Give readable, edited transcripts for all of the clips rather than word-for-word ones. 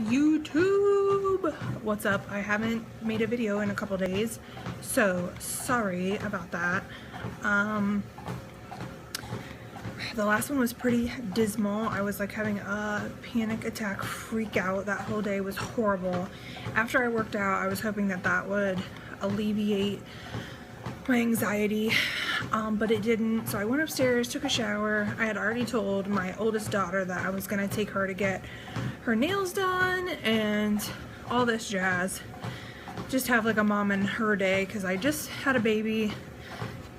YouTube, what's up? I haven't made a video in a couple days, so sorry about that. The last one was pretty dismal. I was like having a panic attack freak out. That whole day was horrible. After I worked out, I was hoping that that would alleviate my anxiety, but it didn't. So I went upstairs, took a shower. I had already told my oldest daughter that I was gonna take her to get her nails done and all this jazz. Just have like a mom and her day, because I just had a baby.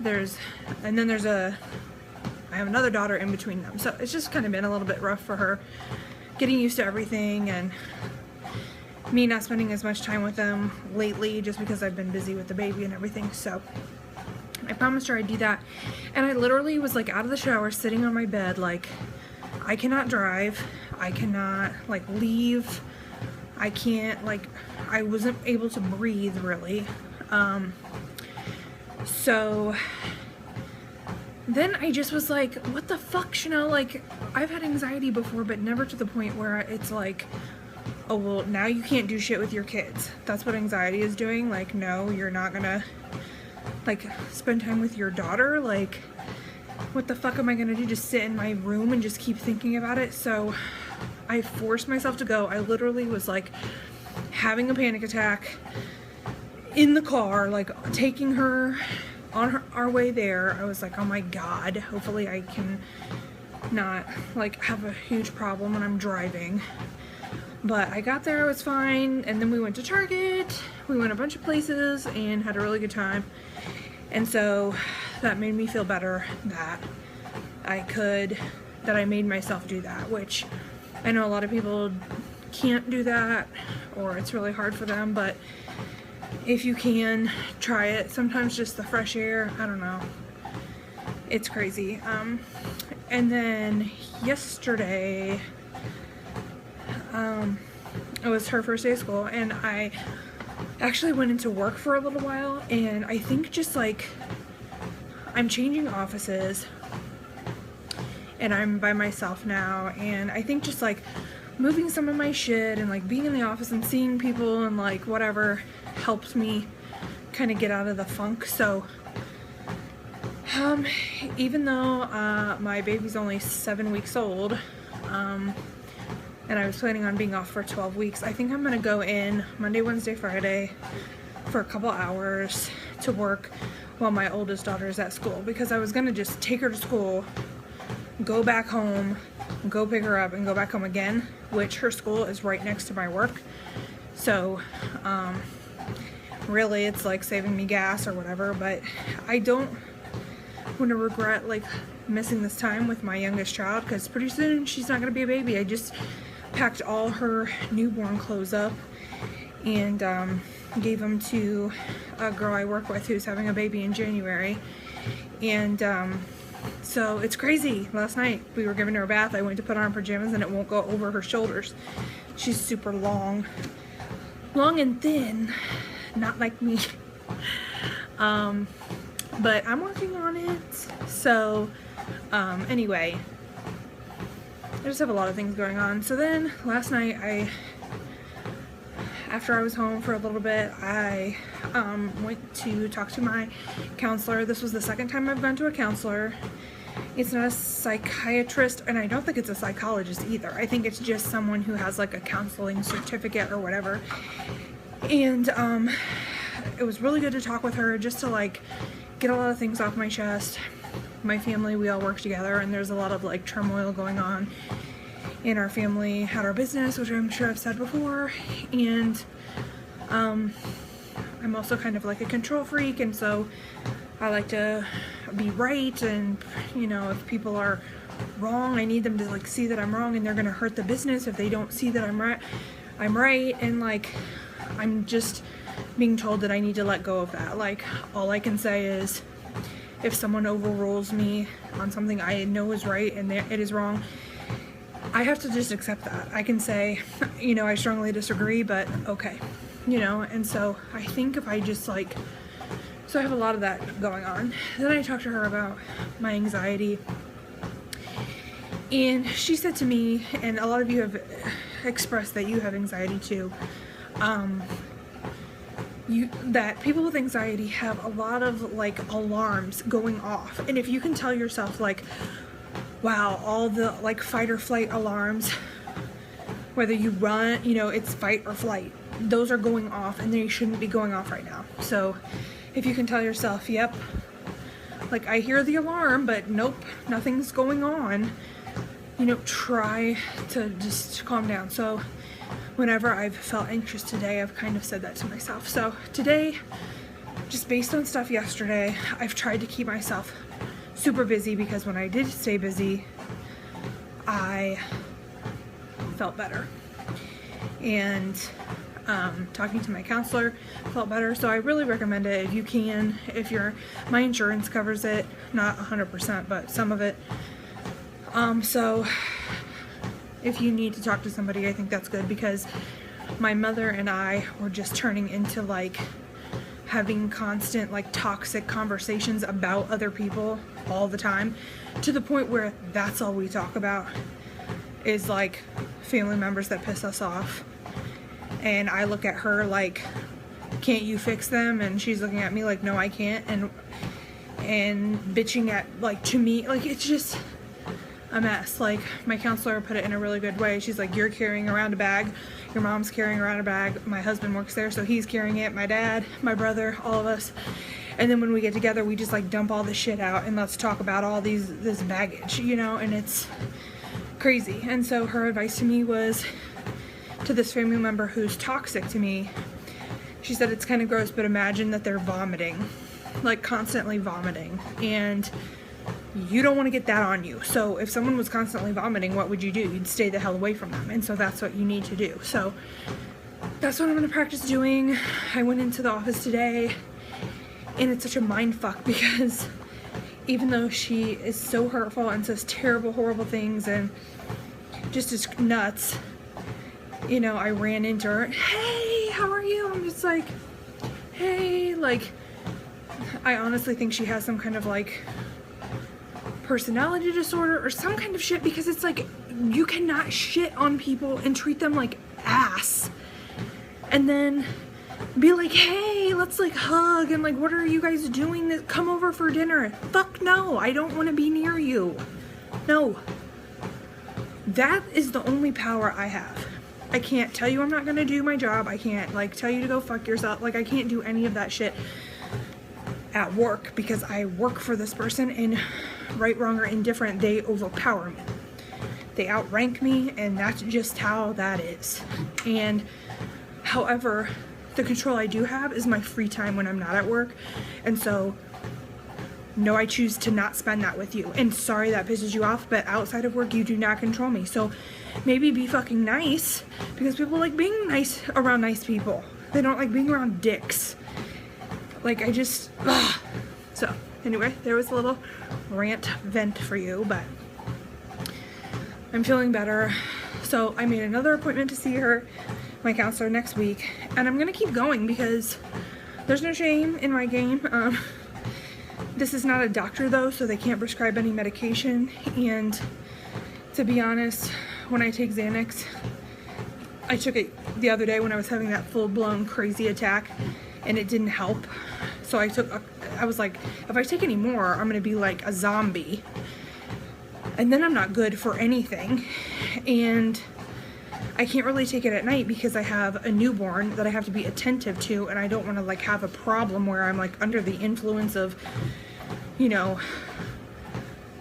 I have another daughter in between them, so it's just kind of been a little bit rough for her getting used to everything, and me not spending as much time with them lately just because I've been busy with the baby and everything. So I promised her I'd do that, and I literally was like out of the shower sitting on my bed like, I cannot drive, I cannot like leave, I can't, like, I wasn't able to breathe really. So then I just was like, what the fuck, Chanel? Like, I've had anxiety before, but never to the point where it's like, oh, well, now you can't do shit with your kids. That's what anxiety is doing. Like, no, you're not gonna, like, spend time with your daughter. Like, what the fuck am I gonna do? Just sit in my room and just keep thinking about it? So I forced myself to go. I literally was, like, having a panic attack in the car, like, taking her on our way there. I was like, oh my god, hopefully I can not, like, have a huge problem when I'm driving. But I got there, I was fine, and then we went to Target, we went a bunch of places, and had a really good time. And so that made me feel better that I made myself do that, which I know a lot of people can't do that, or it's really hard for them, but if you can, try it. Sometimes just the fresh air, I don't know, it's crazy. And then yesterday, it was her first day of school, and I actually went into work for a little while, and I think just like, I'm changing offices, and I'm by myself now, and I think just like moving some of my shit and like being in the office and seeing people and like whatever helps me kind of get out of the funk. So even though my baby's only 7 weeks old, and I was planning on being off for 12 weeks, I think I'm gonna go in Monday, Wednesday, Friday for a couple hours to work while my oldest daughter is at school, because I was gonna just take her to school, go back home, go pick her up, and go back home again, which her school is right next to my work. So really it's like saving me gas or whatever, but I don't want to regret like missing this time with my youngest child, because pretty soon she's not going to be a baby. I just packed all her newborn clothes up and gave them to a girl I work with who's having a baby in January. And so it's crazy. Last night we were giving her a bath. I went to put on her pajamas and it won't go over her shoulders. She's super long and thin, not like me. But I'm working on it. So anyway, I just have a lot of things going on. So then last night, after I was home for a little bit, I went to talk to my counselor. This was the second time I've gone to a counselor. It's not a psychiatrist, and I don't think it's a psychologist either. I think it's just someone who has like a counseling certificate or whatever. And it was really good to talk with her, just to like get a lot of things off my chest. My family, we all work together, and there's a lot of like turmoil going on in our family at our business, which I'm sure I've said before. And I'm also kind of like a control freak, and so I like to be right, and you know, if people are wrong, I need them to like see that I'm wrong, and they're gonna hurt the business if they don't see that I'm right. And like, I'm just being told that I need to let go of that. Like, all I can say is, if someone overrules me on something I know is right and it is wrong, I have to just accept that. I can say, you know, I strongly disagree, but okay, you know. And so I think if I just like, so I have a lot of that going on. Then I talked to her about my anxiety, and she said to me, and a lot of you have express that you have anxiety too. That people with anxiety have a lot of like alarms going off, and if you can tell yourself like, wow, all the like fight or flight alarms, whether you run, you know, it's fight or flight, those are going off and they shouldn't be going off right now. So if you can tell yourself, yep, like I hear the alarm, but nope, nothing's going on, you know, try to just calm down. So whenever I've felt anxious today, I've kind of said that to myself. So today, just based on stuff yesterday, I've tried to keep myself super busy, because when I did stay busy, I felt better. And talking to my counselor felt better. So I really recommend it if you can. My insurance covers it, not 100%, but some of it. So if you need to talk to somebody, I think that's good, because my mother and I were just turning into like having constant like toxic conversations about other people all the time, to the point where that's all we talk about is like family members that piss us off. And I look at her like, can't you fix them? And she's looking at me like, no, I can't. And bitching at like, to me, like it's just a mess. Like my counselor put it in a really good way. She's like, you're carrying around a bag, your mom's carrying around a bag, my husband works there, so he's carrying it, my dad, my brother, all of us. And then when we get together, we just like dump all this shit out and let's talk about all this baggage, you know, and it's crazy. And so her advice to me was, to this family member who's toxic to me, she said, it's kind of gross, but imagine that they're vomiting, like constantly vomiting, and you don't want to get that on you. So if someone was constantly vomiting, what would you do? You'd stay the hell away from them. And so that's what you need to do. So that's what I'm going to practice doing. I went into the office today, and it's such a mind fuck, because even though she is so hurtful and says terrible, horrible things and just is nuts, you know, I ran into her, hey, how are you? I'm just like, hey, like, I honestly think she has some kind of like personality disorder or some kind of shit, because it's like, you cannot shit on people and treat them like ass and then be like, hey, let's like hug and like, what are you guys doing? Come over for dinner. Fuck no, I don't want to be near you. No. That is the only power I have. I can't tell you I'm not gonna do my job. I can't like tell you to go fuck yourself. Like I can't do any of that shit at work, because I work for this person, and right, wrong, or indifferent, they overpower me. They outrank me, and that's just how that is. And however, the control I do have is my free time when I'm not at work. And so no, I choose to not spend that with you. And sorry that pisses you off, but outside of work, you do not control me. So maybe be fucking nice, because people like being nice around nice people. They don't like being around dicks. Like I just, ugh. So anyway, there was a little rant vent for you, but I'm feeling better. So I made another appointment to see her, my counselor, next week, and I'm gonna keep going because there's no shame in my game. This is not a doctor though, so they can't prescribe any medication, and to be honest, when I take Xanax, I took it the other day when I was having that full-blown crazy attack, and it didn't help. So I was like, if I take any more, I'm gonna be like a zombie, and then I'm not good for anything. And I can't really take it at night because I have a newborn that I have to be attentive to, and I don't want to like have a problem where I'm like under the influence of, you know,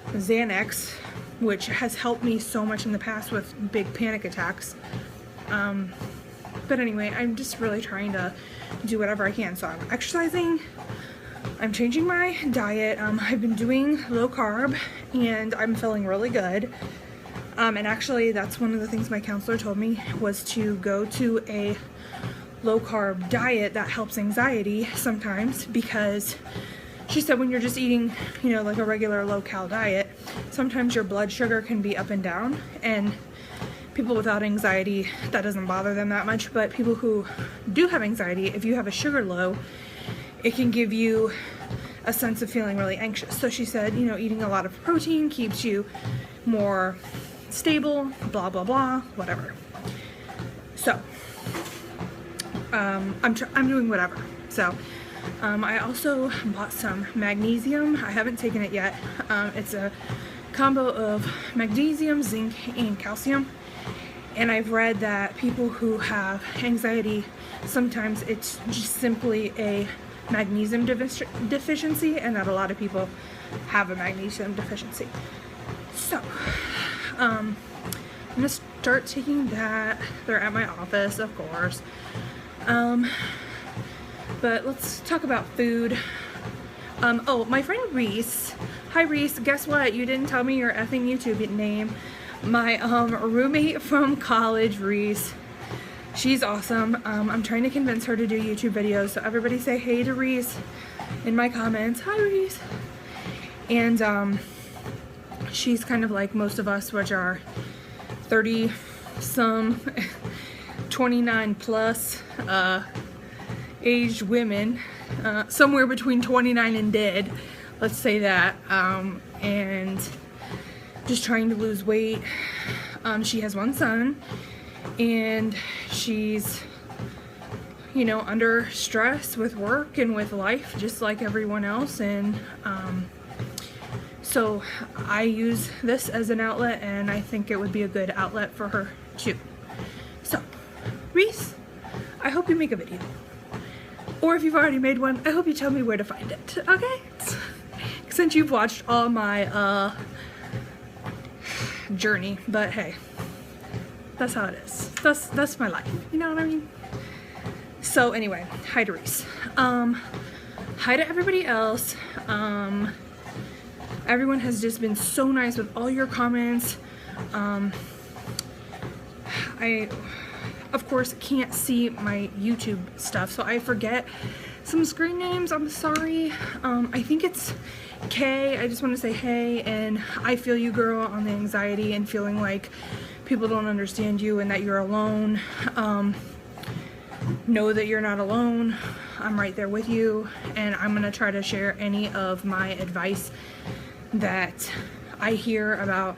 Xanax, which has helped me so much in the past with big panic attacks. But anyway, I'm just really trying to do whatever I can. So I'm exercising, I'm changing my diet, I've been doing low carb, and I'm feeling really good. And actually that's one of the things my counselor told me, was to go to a low carb diet that helps anxiety sometimes, because she said when you're just eating, you know, like a regular low cal diet, sometimes your blood sugar can be up and down, and people without anxiety, that doesn't bother them that much, but people who do have anxiety, if you have a sugar low, it can give you a sense of feeling really anxious. So she said, you know, eating a lot of protein keeps you more stable, blah, blah, blah, whatever. So I'm doing whatever. So I also bought some magnesium. I haven't taken it yet. It's a combo of magnesium, zinc, and calcium. And I've read that people who have anxiety, sometimes it's just simply a magnesium deficiency, and that a lot of people have a magnesium deficiency. So I'm gonna start taking that. They're at my office, of course. But let's talk about food. Oh, my friend Reese. Hi Reese, guess what? You didn't tell me your effing YouTube name. My roommate from college, Reese. She's awesome. I'm trying to convince her to do YouTube videos, so everybody say hey to Reese in my comments. Hi Reese. And she's kind of like most of us, which are 30 some 29 plus aged women, somewhere between 29 and dead, let's say that, and just trying to lose weight. She has one son, and she's, you know, under stress with work and with life, just like everyone else. And so I use this as an outlet, and I think it would be a good outlet for her too. So Reese, I hope you make a video, or if you've already made one, I hope you tell me where to find it, okay? Since you've watched all my journey. But hey, that's how it is. That's my life, you know what I mean? So anyway, hi to Reese. Hi to everybody else. Everyone has just been so nice with all your comments. I of course can't see my YouTube stuff, so I forget some screen names. I'm sorry. I think it's Kay. I just want to say hey, and I feel you, girl, on the anxiety and feeling like people don't understand you and that you're alone. Know that you're not alone. I'm right there with you, and I'm gonna try to share any of my advice that I hear about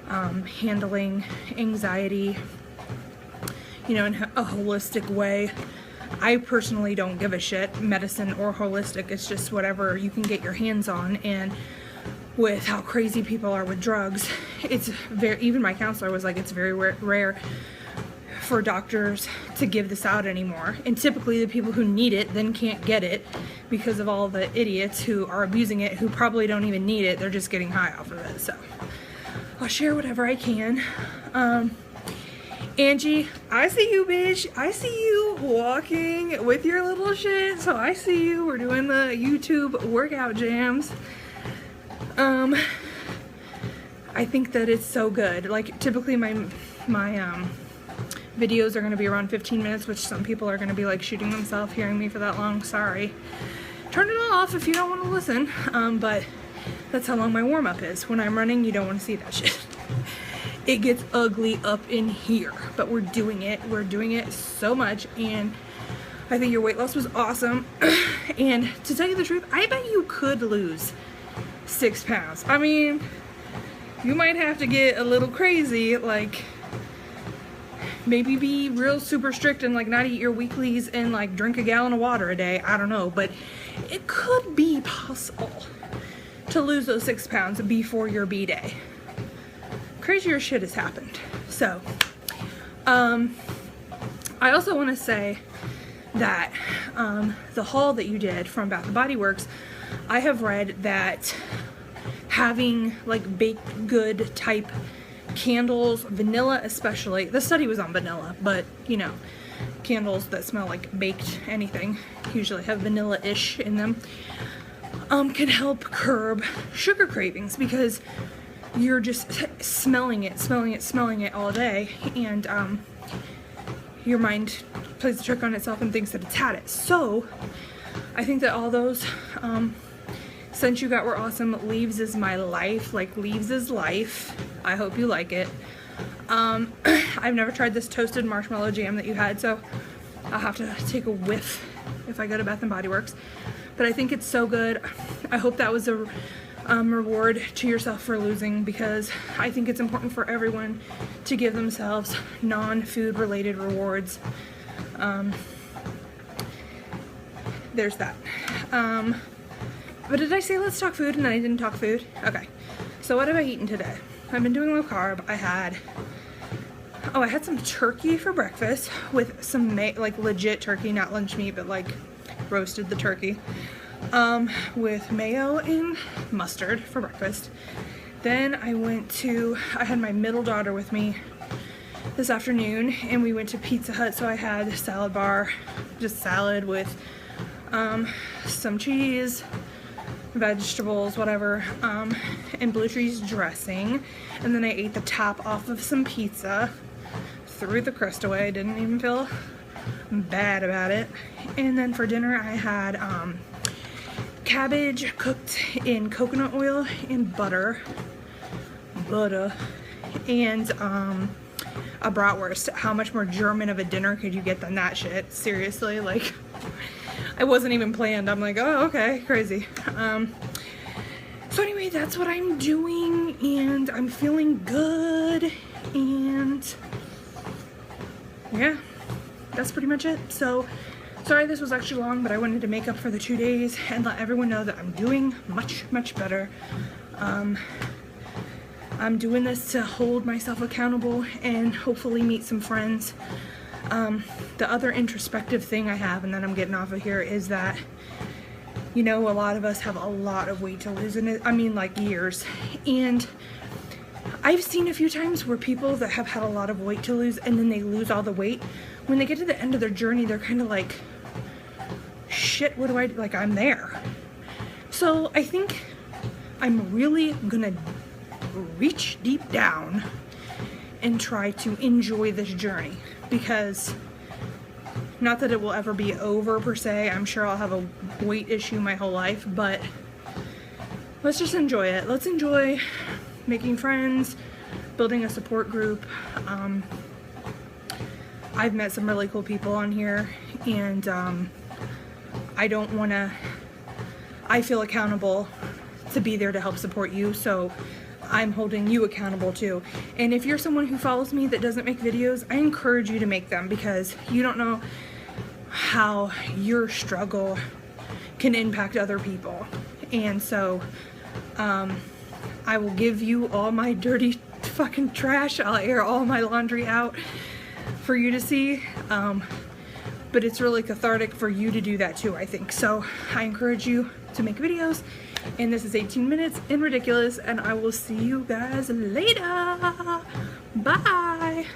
handling anxiety, you know, in a holistic way. I personally don't give a shit, medicine or holistic. It's just whatever you can get your hands on. And with how crazy people are with drugs, it's very, even my counselor was like, it's very rare for doctors to give this out anymore. And typically the people who need it then can't get it because of all the idiots who are abusing it, who probably don't even need it. They're just getting high off of it. So I'll share whatever I can. Angie, I see you, bitch. I see you walking with your little shit. So I see you. We're doing the YouTube workout jams. I think that it's so good. Like, typically my videos are going to be around 15 minutes, which some people are going to be like shooting themselves hearing me for that long. Sorry. Turn it off if you don't want to listen. But that's how long my warm-up is. When I'm running, you don't want to see that shit. It gets ugly up in here, but we're doing it. We're doing it so much, and I think your weight loss was awesome. And to tell you the truth, I bet you could lose 6 pounds. I mean, you might have to get a little crazy, like maybe be real super strict and like not eat your weeklies and like drink a gallon of water a day. I don't know, but it could be possible to lose those 6 pounds before your B-day. Crazier shit has happened. So I also want to say that the haul that you did from Bath & Body Works, I have read that having like baked good type candles, vanilla especially, the study was on vanilla, but you know, candles that smell like baked anything usually have vanilla-ish in them, can help curb sugar cravings, because you're just smelling it all day, and your mind plays a trick on itself and thinks that it's had it. So I think that all those scents you got were awesome. Leaves is my life. Like, Leaves is life. I hope you like it. I've never tried this toasted marshmallow jam that you had, so I'll have to take a whiff if I go to Bath & Body Works. But I think it's so good. I hope that was a reward to yourself for losing, because I think it's important for everyone to give themselves non-food related rewards. There's that. But did I say let's talk food and then I didn't talk food? Okay. So what have I eaten today? I've been doing low carb. I had some turkey for breakfast with some like legit turkey, not lunch meat, but like roasted the turkey, with mayo and mustard for breakfast. Then I had my middle daughter with me this afternoon and we went to Pizza Hut, so I had a salad bar, just salad with some cheese, vegetables, whatever, and Blue Tree's dressing. And then I ate the top off of some pizza, threw the crust away, didn't even feel bad about it. And then for dinner I had cabbage cooked in coconut oil and butter, and a bratwurst. How much more German of a dinner could you get than that shit? Seriously, like, I wasn't even planned. I'm like, oh, okay, crazy. So anyway, that's what I'm doing, and I'm feeling good, and yeah, that's pretty much it. So, sorry this was actually long, but I wanted to make up for the 2 days and let everyone know that I'm doing much, much better. I'm doing this to hold myself accountable and hopefully meet some friends. The other introspective thing I have, and then I'm getting off of here, is that, you know, a lot of us have a lot of weight to lose, and I mean like years. And I've seen a few times where people that have had a lot of weight to lose and then they lose all the weight, when they get to the end of their journey, they're kind of like, shit, what do I do? Like, I'm there. So I think I'm really gonna reach deep down and try to enjoy this journey, because not that it will ever be over per se. I'm sure I'll have a weight issue my whole life, but let's just enjoy it. Let's enjoy making friends, building a support group. I've met some really cool people on here, and I feel accountable to be there to help support you, so I'm holding you accountable too. And if you're someone who follows me that doesn't make videos, I encourage you to make them, because you don't know how your struggle can impact other people. And so I will give you all my dirty fucking trash. I'll air all my laundry out for you to see. But it's really cathartic for you to do that too, I think. So I encourage you to make videos. And this is 18 minutes and ridiculous, and I will see you guys later. Bye.